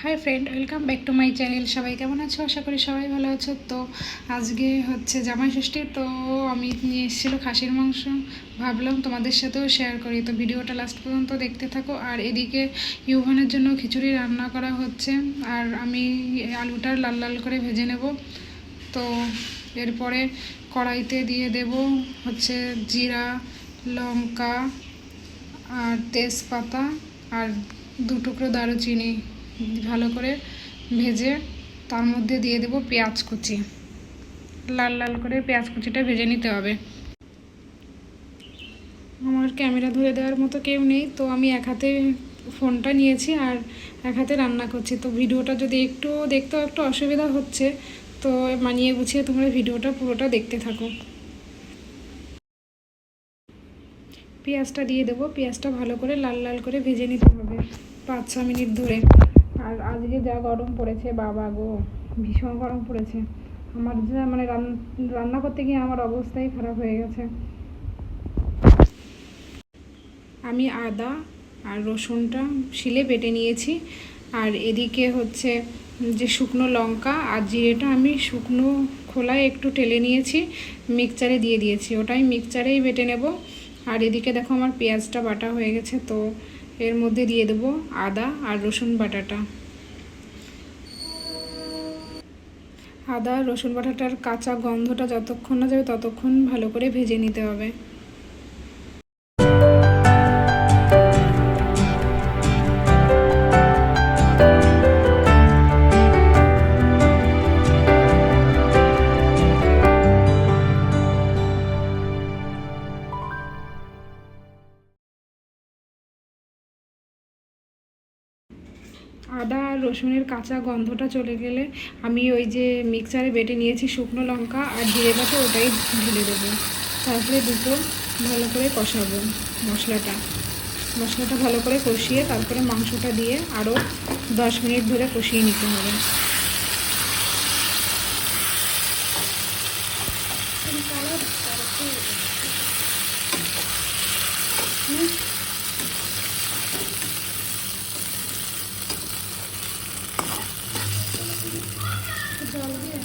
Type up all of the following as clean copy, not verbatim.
Hi friend, welcome back to my channel. সবাই কেমন আছো? আশা করি সবাই ভালো আছো। তো আজকে হচ্ছে জামাই ষষ্ঠী, তো আমি নিয়ে এসেছিলো খাসির মাংস। ভাবলাম তোমাদের সাথেও শেয়ার করি, তো ভিডিওটা লাস্ট পর্যন্ত দেখতে থাকো। আর এদিকে ইউভানের জন্য খিচুড়ি রান্না করা হচ্ছে, আর আমি আলুটা লাল লাল করে ভেজে নেব। তো এরপরে কড়াইতে দিয়ে দেব হচ্ছে জিরা, লঙ্কা আর তেজপাতা আর 2 টুকরো দারুচিনি। ভালো করে ভেজে তার মধ্যে দিয়ে দেব পেঁয়াজ কুচি। লাল লাল করে পেঁয়াজ কুচিটা ভেজে নিতে হবে। আমার ক্যামেরা ধরে দেওয়ার মতো কেউ নেই, তো আমি এক হাতে ফোনটা নিয়েছি আর এক হাতে রান্না করছি। তো ভিডিওটা যদি একটু দেখতেও একটু অসুবিধা হচ্ছে, তো মানিয়ে গুছিয়ে তোমরা ভিডিওটা পুরোটা দেখতে থাকো। পেঁয়াজটা দিয়ে দেবো। পেঁয়াজটা ভালো করে লাল লাল করে ভেজে নিতে হবে 5-6 মিনিট ধরে। আর আজকে যা গরম পড়েছে, বাবা গো, ভীষণ গরম পড়েছে। আমার যা মানে রান্না করতে গিয়ে আমার অবস্থাই খারাপ হয়ে গেছে। আমি আদা আর রসুনটা শিলে বেটে নিয়েছি। আর এদিকে হচ্ছে যে শুকনো লঙ্কা আর জিরেটা আমি শুকনো খোলায় একটু টেলে নিয়েছি, মিক্সচারে দিয়ে দিয়েছি। ওটাই মিক্সচারেই বেটে নেব। আর এদিকে দেখো আমার পেঁয়াজটা বাটা হয়ে গেছে, তো এর মধ্যে দিয়ে দেবো আদা আর রসুন বাটাটা। আদা রসুন বাটাটার কাঁচা গন্ধটা যতক্ষণ না যাবে ততক্ষণ ভালো করে ভেজে নিতে হবে। আদা আর রসুনের কাঁচা গন্ধটা চলে গেলে আমি ওই যে মিক্সচারে বেটে নিয়েছি শুকনো লঙ্কা আর জিরে বাটা, ওটাই ঢেলে দেবো। তারপরে দুটো ভালো করে কষাবো মশলাটা ভালো করে কষিয়ে তারপরে মাংসটা দিয়ে আরও 10 মিনিট ধরে কষিয়ে নিতে হবে। জল দিয়ে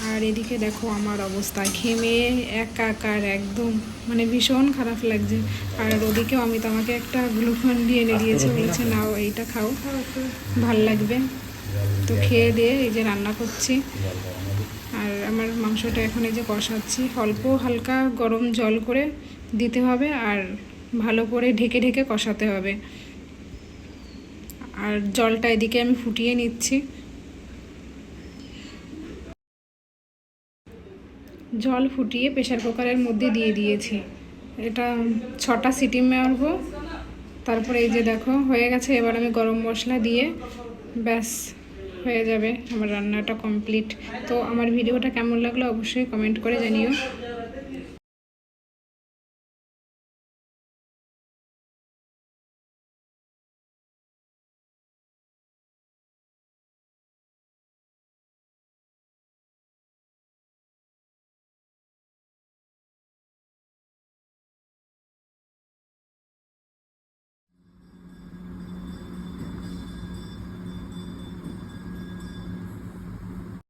আর এদিকে দেখো আমার অবস্থা, ঘেমে একাকার একদম, মানে ভীষণ খারাপ লাগছে। আর ওদিকেও আমি তোমাকে একটা গ্লুকন দিয়ে এনে দিয়েছে, বলেছে নাও এইটা খাও, ভাল লাগবে। তো খেয়ে দিয়ে এই যে রান্না করছি। আর আমার মাংসটা এখন এই যে কষাচ্ছি, অল্প হালকা গরম জল করে দিতে হবে আর ভালো করে ঢেকে ঢেকে কষাতে হবে। আর জলটা এদিকে আমি ফুটিয়ে নিচ্ছি। জল ফুটিয়ে প্রেশার কুকারের মধ্যে দিয়ে দিয়েছি। এটা 6টা সিটি মারবো। তারপরে এই যে দেখো হয়ে গেছে। এবার আমি গরম মশলা দিয়ে ব্যাস হয়ে যাবে আমার রান্নাটা কমপ্লিট। তো আমার ভিডিওটা কেমন লাগলো অবশ্যই কমেন্ট করে জানিও।